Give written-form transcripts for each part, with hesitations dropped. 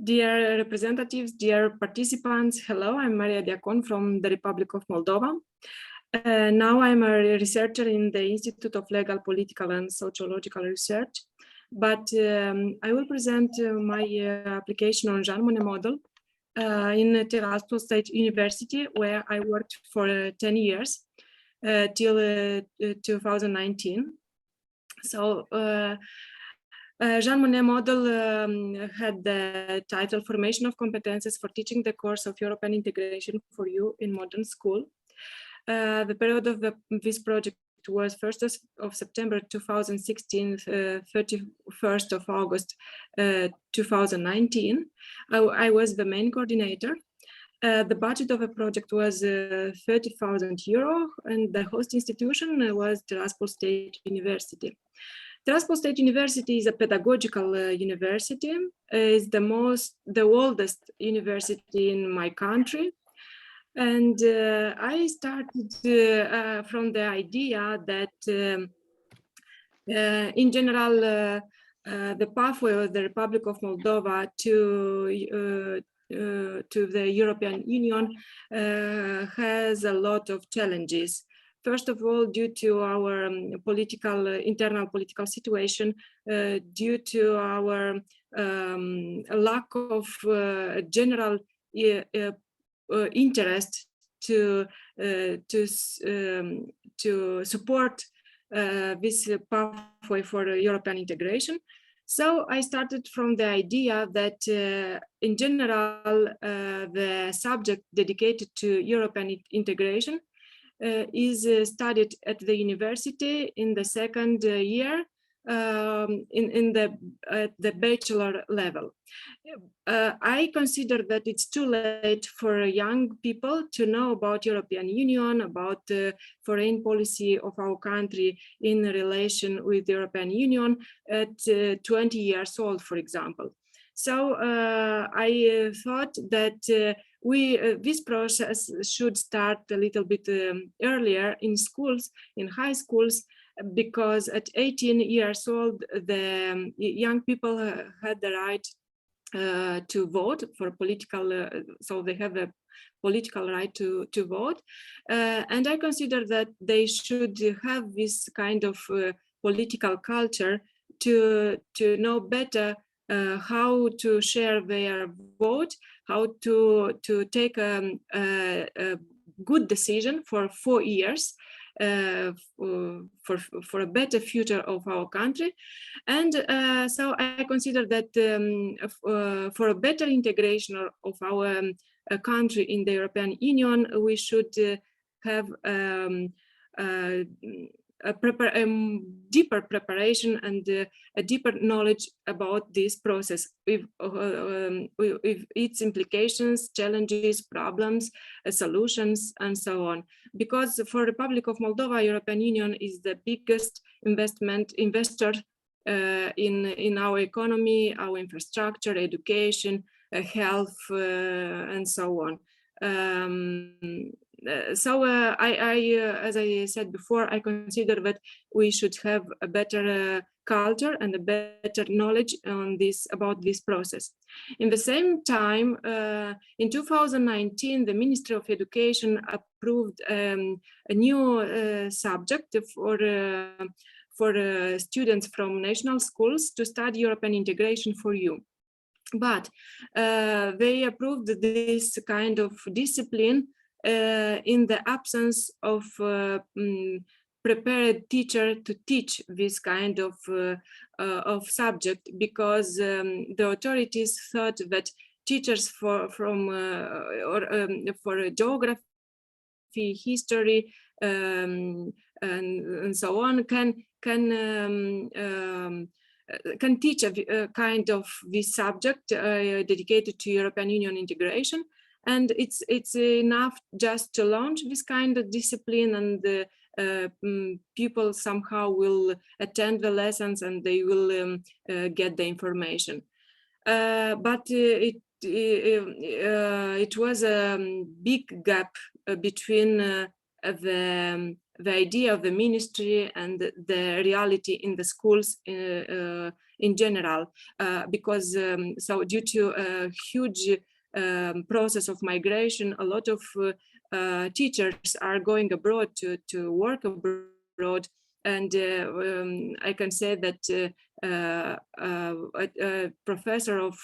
Dear representatives, dear participants, hello, I'm Maria Diacon from the Republic of Moldova. Now I'm a researcher in the Institute of Legal, Political and Sociological Research, but I will present my application on Jean Monnet Model in Tiraspol State University, where I worked for 10 years till 2019. So Jean Monnet Model had the title Formation of Competences for Teaching the Course of European Integration for You in Modern School. The period of this project was 1st of September 2016, 31st of August 2019. I was the main coordinator. The budget of the project was 30,000 euro, and the host institution was Tiraspol State University. Tiraspol State University is a pedagogical university. It's the oldest university in my country. And I started from the idea that in general, the pathway of the Republic of Moldova to the European Union has a lot of challenges. First of all, due to our internal political situation, due to our lack of general interest to support this pathway for European integration. So I started from the idea that in general, the subject dedicated to European integration is studied at the university in the second year at the bachelor level. I consider that it's too late for young people to know about European Union, about the foreign policy of our country in relation with the European Union at 20 years old, for example. So I thought that this process should start a little bit earlier in schools, in high schools, because at 18 years old, the young people had the right to vote for political, so they have a political right to vote. And I consider that they should have this kind of political culture to know better how to share their vote, how to take a good decision for 4 years for a better future of our country. And so I consider that for a better integration of our country in the European Union, we should have a deeper preparation and a deeper knowledge about this process with its implications, challenges, problems, solutions, and so on. Because for Republic of Moldova, European Union is the biggest investor in our economy, our infrastructure, education, health, and so on. So as I said before, I consider that we should have a better culture and a better knowledge on about this process. In the same time, in 2019, the Ministry of Education approved a new subject for students from national schools to study European integration for you. But they approved this kind of discipline in the absence of prepared teacher to teach this kind of subject, because the authorities thought that teachers for geography, history, and so on can teach a kind of this subject dedicated to European Union integration. And it's enough just to launch this kind of discipline, and people somehow will attend the lessons and they will get the information. But it was a big gap between the the idea of the ministry and the reality in the schools in general, because so due to a huge process of migration, a lot of teachers are going abroad to work abroad, and I can say that a professor of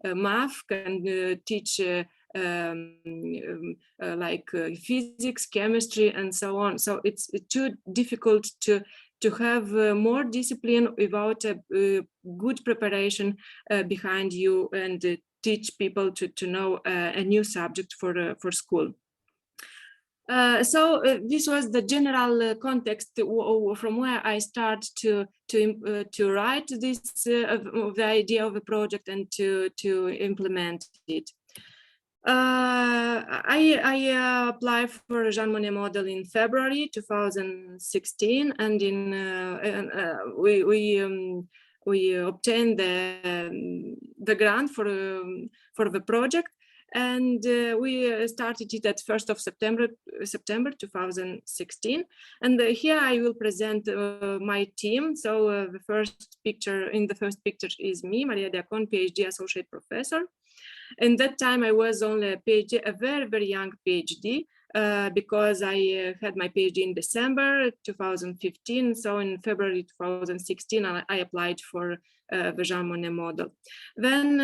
math can teach like physics, chemistry, and so on. So it's too difficult to have more discipline without a good preparation behind you and teach people to know a new subject for school. So this was the general context from where I start to write this the idea of a project and to implement it. I applied for Jean Monnet Model in February 2016, and in we obtained the grant for the project, and we started it at 1st of September 2016. And here I will present my team. So the first picture is me, Maria Diacon, PhD associate professor. And that time I was only a PhD, a very, very young PhD, because I had my PhD in December 2015. So in February 2016, I applied for the Jean Monnet Model. Then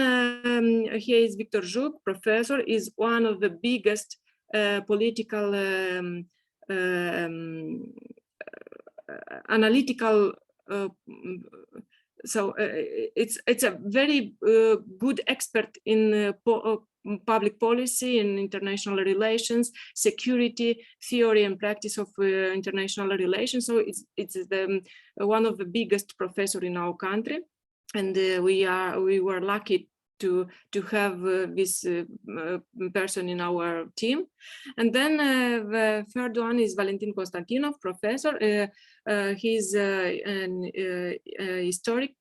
here is Victor Jouk, professor, is one of the biggest political analytical so it's a very good expert in public policy and international relations, security, theory and practice of international relations. So it's one of the biggest professor in our country, and we were lucky to have this person in our team. And then the third one is Valentin Constantinov, professor. He's an historic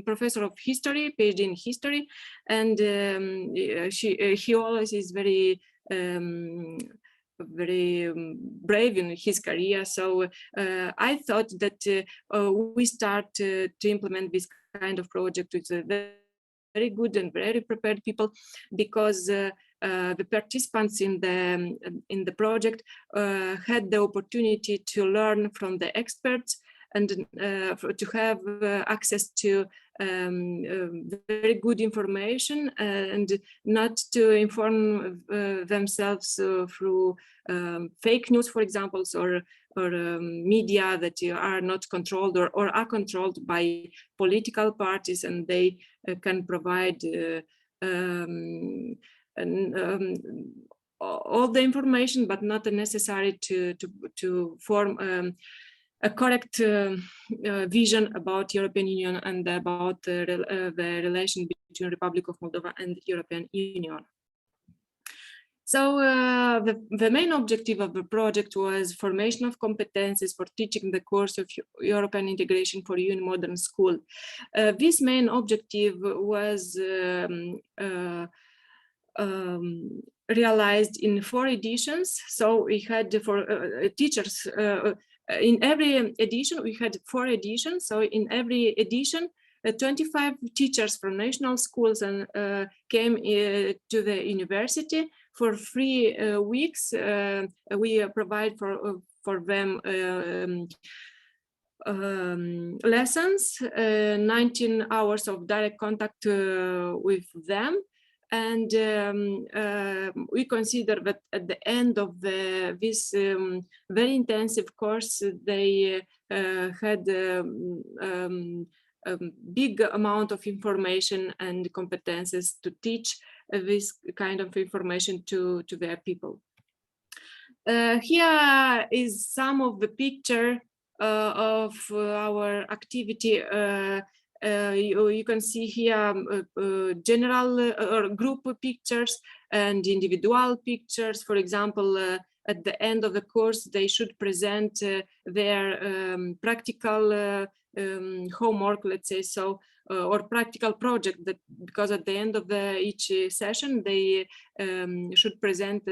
professor of history, PhD in history, and he always is very brave in his career. So I thought that we start to implement this kind of project with very good and very prepared people, because the participants in the project had the opportunity to learn from the experts and to have access to very good information, and not to inform themselves through fake news, for example, or media that are not controlled or are controlled by political parties, and they can provide all the information, but not necessary to form a correct vision about European Union and about the relation between Republic of Moldova and European Union. So the main objective of the project was formation of competences for teaching the course of European integration for you in modern school. This main objective was realized in 4 editions. So we had for teachers, in every edition, we had 4 editions. So in every edition, 25 teachers from national schools and came to the university for 3 weeks. We provide for them lessons, 19 hours of direct contact with them. And we consider that at the end of this very intensive course, they had a big amount of information and competences to teach this kind of information to their people. Here is some of the picture of our activity. You can see here general or group pictures and individual pictures. For example, at the end of the course, they should present their practical homework, let's say so, or practical project, that because at the end of each session they should present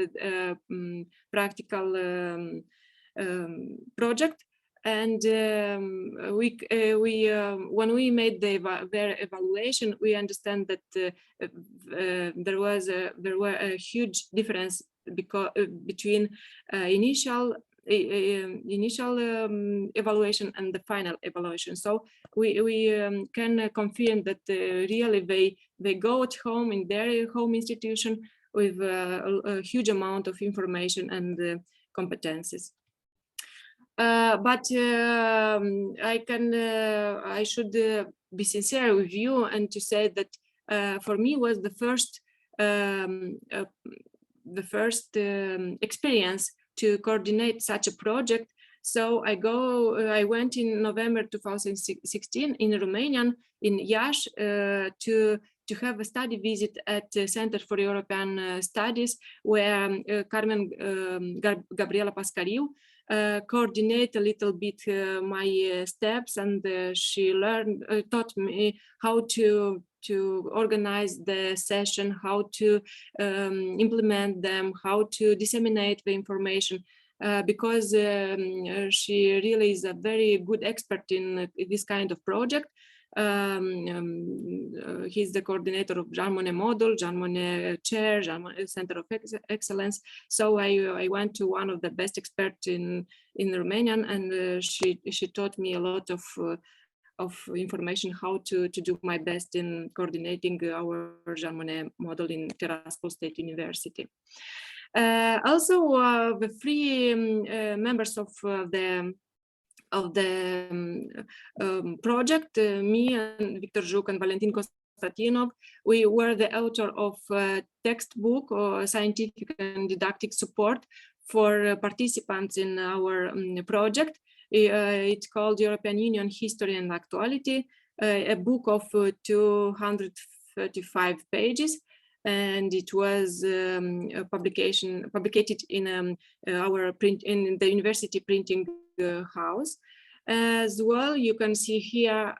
practical project. And when we made their evaluation, we understand that there were a huge difference between initial evaluation and the final evaluation. So we can confirm that really they go at home in their home institution with a huge amount of information and competences. But I should be sincere with you and to say that for me was the first experience to coordinate such a project. So I went in November 2016 in Romanian, in Iași, to have a study visit at the Center for European Studies, where Carmen Gabriela Pascariu coordinate a little bit my steps, and she taught me how to organize the session, how to implement them, how to disseminate the information, because she really is a very good expert in this kind of project. He's the coordinator of Jean Monnet Modul, Jean Monnet Chair, Jean Monnet Center of Excellence. So I went to one of the best experts in Romanian, and she taught me a lot of information how to do my best in coordinating our Jean Monnet Model in Tiraspol State University. Also, the three members of the project, me and Victor Zhuk and Valentin Konstantinov, we were the author of a textbook or scientific and didactic support for participants in our project. It's called European Union History and Actuality, a book of 235 pages. And it was publicated in in the university printing house. As well, you can see here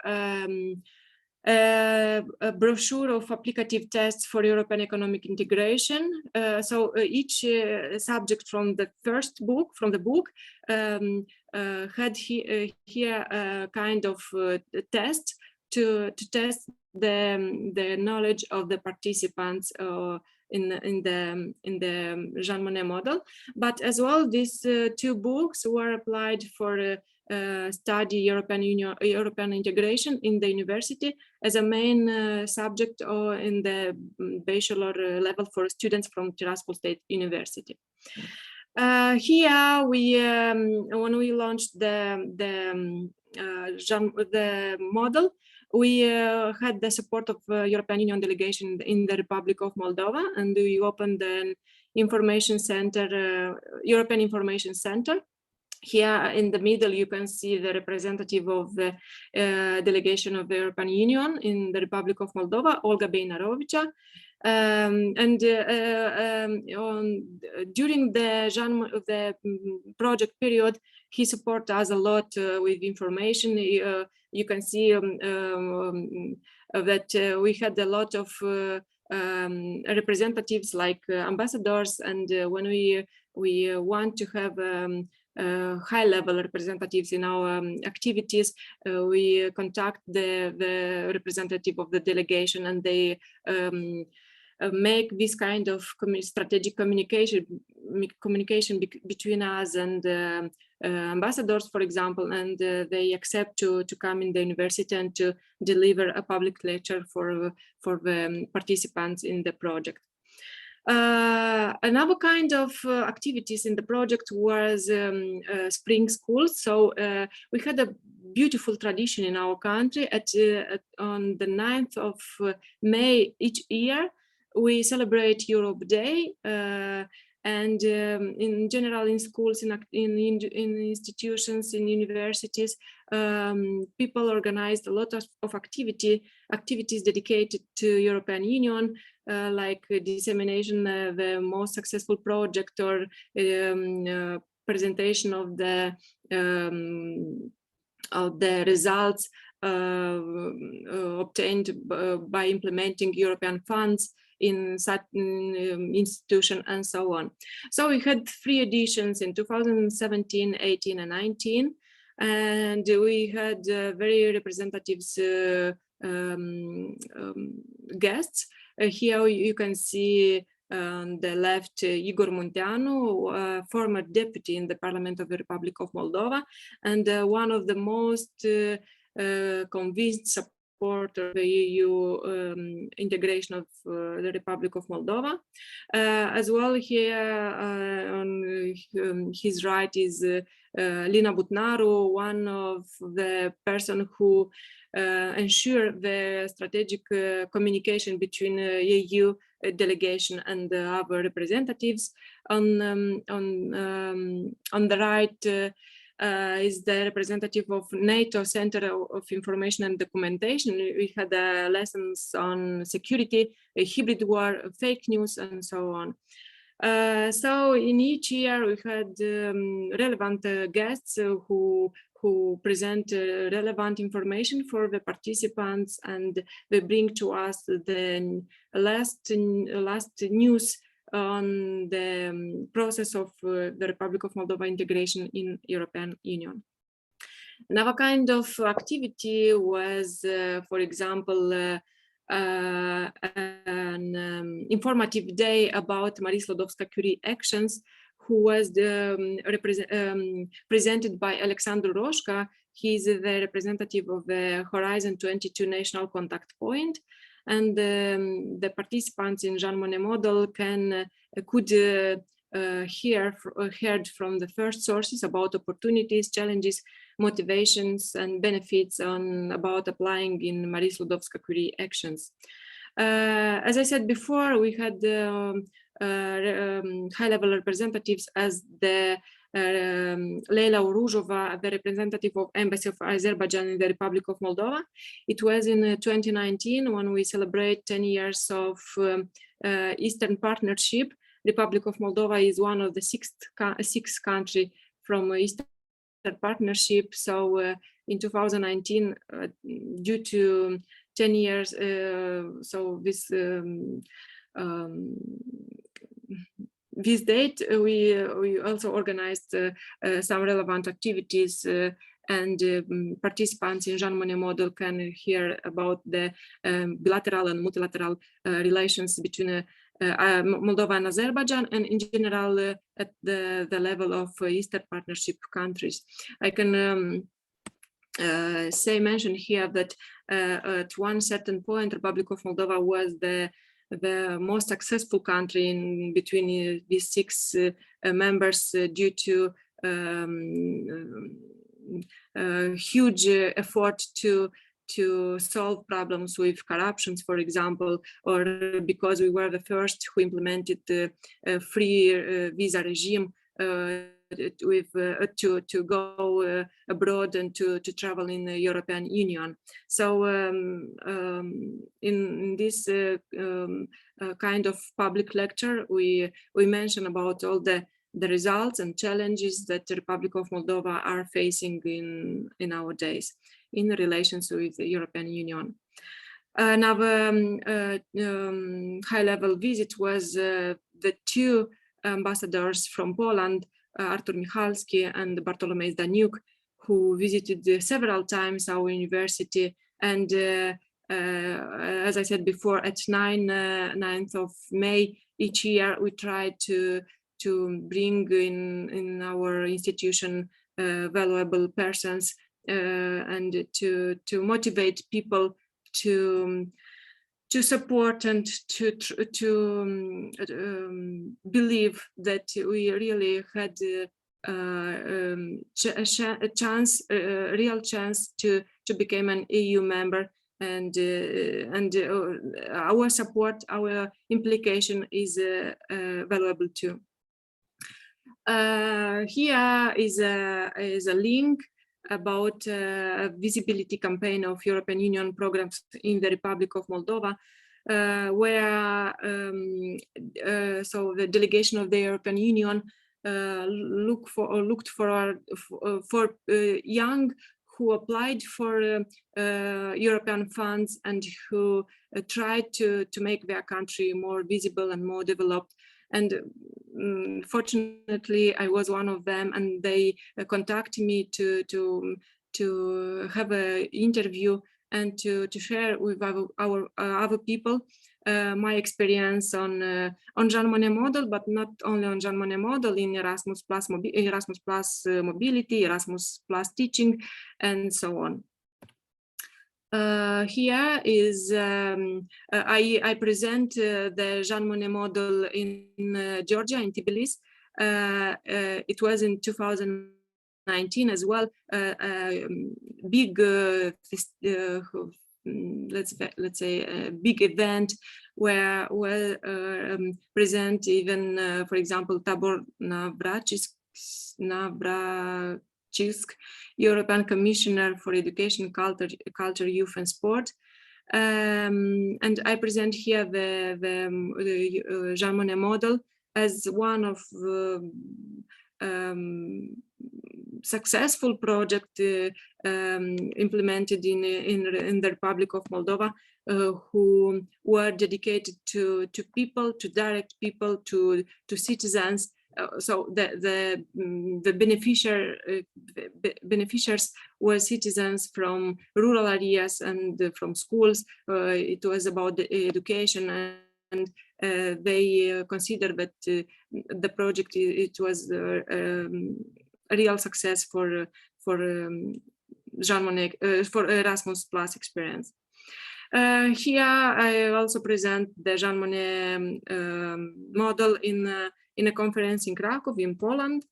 a brochure of applicative tests for European economic integration. So each subject from the book had here a kind of test to test the knowledge of the participants in the Jean Monnet model. But as well, these two books were applied for study European integration in the university as a main subject or in the bachelor level for students from Tiraspol State University. Here when we launched the model, we had the support of European Union delegation in the Republic of Moldova, and we opened an information center, European Information Center. Here in the middle, you can see the representative of the delegation of the European Union in the Republic of Moldova, Olga Beinarovica. During the project period, he supported us a lot with information. You can see that we had a lot of representatives like ambassadors, and when we want to have high-level representatives in our activities, we contact the representative of the delegation, and they make this kind of strategic communication between us and ambassadors, for example, and they accept to come in the university and to deliver a public lecture for the participants in the project. Another kind of activities in the project was spring school. So we had a beautiful tradition in our country. On the 9th of May each year, we celebrate Europe Day, and in general in schools, in institutions, in universities, people organized a lot of activities dedicated to European Union, like dissemination of the most successful project, or presentation of the results obtained by implementing European funds. in such institution and so on. So we had 3 editions in 2017, 18 and 19, and we had very representative guests. Here you can see on the left, Igor Munteanu, former deputy in the Parliament of the Republic of Moldova, and one of the most convinced supporters of the EU integration of the Republic of Moldova. As well, here on his right is Lina Butnaru, one of the person who ensure the strategic communication between EU delegation and our representatives. On the right is the representative of NATO Center of Information and Documentation. We had lessons on security, hybrid war, fake news, and so on. So in each year we had relevant guests who present relevant information for the participants, and they bring to us the last news on the process of the Republic of Moldova integration in European Union. Another kind of activity was, for example, an informative day about Marie Sklodowska-Curie actions, who was presented by Alexandru Roșca. He is the representative of the Horizon 22 National Contact Point, and the participants in Jean Monnet model could heard from the first sources about opportunities, challenges, motivations, and benefits about applying in Marie Sklodowska-Curie actions. As I said before, we had high-level representatives as the Leila Oruzhova, the representative of Embassy of Azerbaijan in the Republic of Moldova. It was in 2019 when we celebrate 10 years of Eastern Partnership. Republic of Moldova is one of the six countries from Eastern Partnership. So in 2019, due to 10 years, so this date, we also organized some relevant activities, and participants in Jean Monnet model can hear about the bilateral and multilateral relations between Moldova and Azerbaijan, and in general at the level of Eastern Partnership countries. I can mention here that at one certain point, Republic of Moldova was the most successful country in between these six members due to huge effort to solve problems with corruptions, for example, or because we were the first who implemented the free visa regime to go abroad and to travel in the European Union. So in this kind of public lecture, we mention about all the results and challenges that the Republic of Moldova are facing in our days in relations with the European Union. Another high-level visit was the two ambassadors from Poland, Artur Michalski and Bartolomew Zdaniuk, who visited several times our university. And as I said before, at 9th of May each year, we try to bring in our institution valuable persons and to motivate people to support and to believe that we really had a real chance to become an EU member, and our support, our implication is valuable too. Here is a link about a visibility campaign of European Union programs in the Republic of Moldova, where so the delegation of the European Union looked for young who applied for European funds and who tried to make their country more visible and more developed. And fortunately, I was one of them, and they contacted me to have an interview and to share with our other people my experience on Jean Monnet model, but not only on Jean Monnet model, in Erasmus Plus mobility, Erasmus Plus teaching, and so on. Here is I present the Jean Monnet model in Georgia, in Tbilisi. It was in 2019 as well. Big, let's say, a big event where present even, for example, Tabor Navratilsk, European Commissioner for Education, Culture, Youth and Sport. And I present here the Jean Monnet model as one of successful project implemented in the Republic of Moldova, who were dedicated to people, to direct people, to citizens. So the beneficiaries were citizens from rural areas and from schools. It was about the education, and they considered that the project, it was a real success for Jean Monnet, for Erasmus Plus experience. Here I also present the Jean Monnet model in a conference in Krakow, in Poland.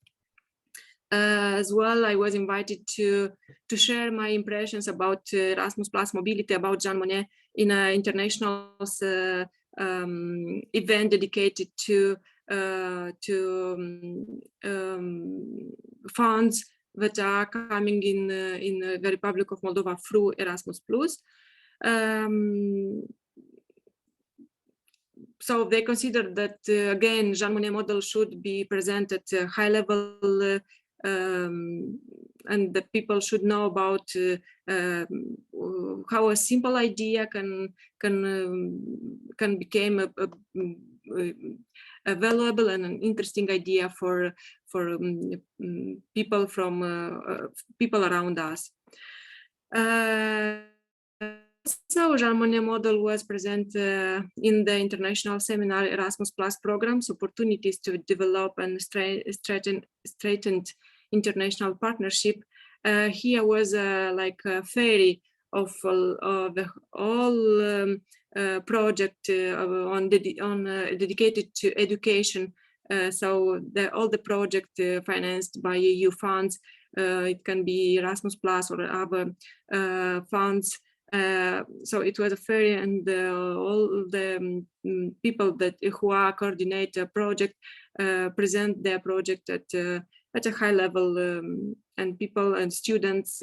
As well, I was invited to share my impressions about Erasmus Plus mobility, about Jean Monnet, in an international event dedicated to funds that are coming in the Republic of Moldova through Erasmus Plus. So they consider that, again, Jean Monnet model should be presented at a high level, and that people should know about how a simple idea can become a valuable and an interesting idea for people people around us. So Jean Monnet model was present in the international seminar Erasmus Plus programs, opportunities to develop and straighten international partnership. Here was like a ferry of the whole project dedicated to education. So all the project financed by EU funds. It can be Erasmus Plus or other funds. So it was a ferry, and all the people who are coordinate a project present their project at a high level, and people and students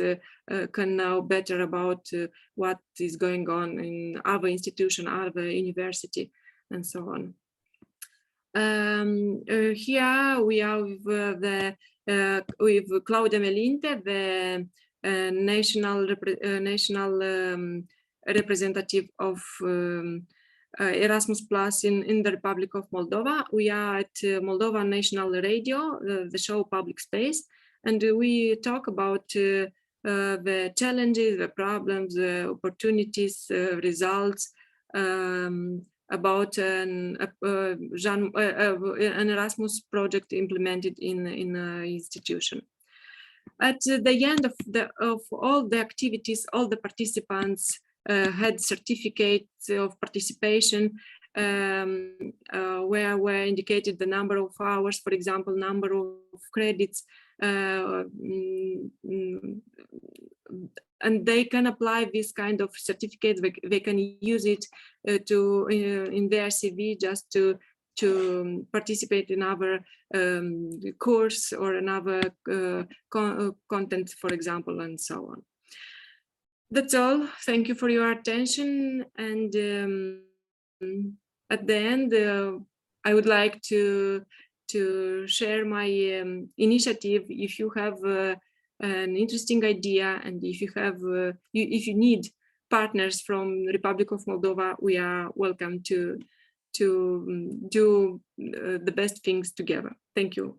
can know better about what is going on in other institution, other university, and so on. Here we are with Claudia Melinte, the national representative of Erasmus Plus in the Republic of Moldova. We are at Moldovan National Radio, the show Public Space, and we talk about the challenges, the problems, the opportunities, results, about an Erasmus project implemented in an institution. At the end of all the activities, all the participants had certificates of participation, where were indicated the number of hours, for example, number of credits, and they can apply this kind of certificate. They can use it in their CV, just to participate in our course or another content, for example, and so on. That's all. Thank you for your attention. And at the end, I would like to share my initiative. If you have an interesting idea, and if you have, if you need partners from the Republic of Moldova, we are welcome to do the best things together. Thank you.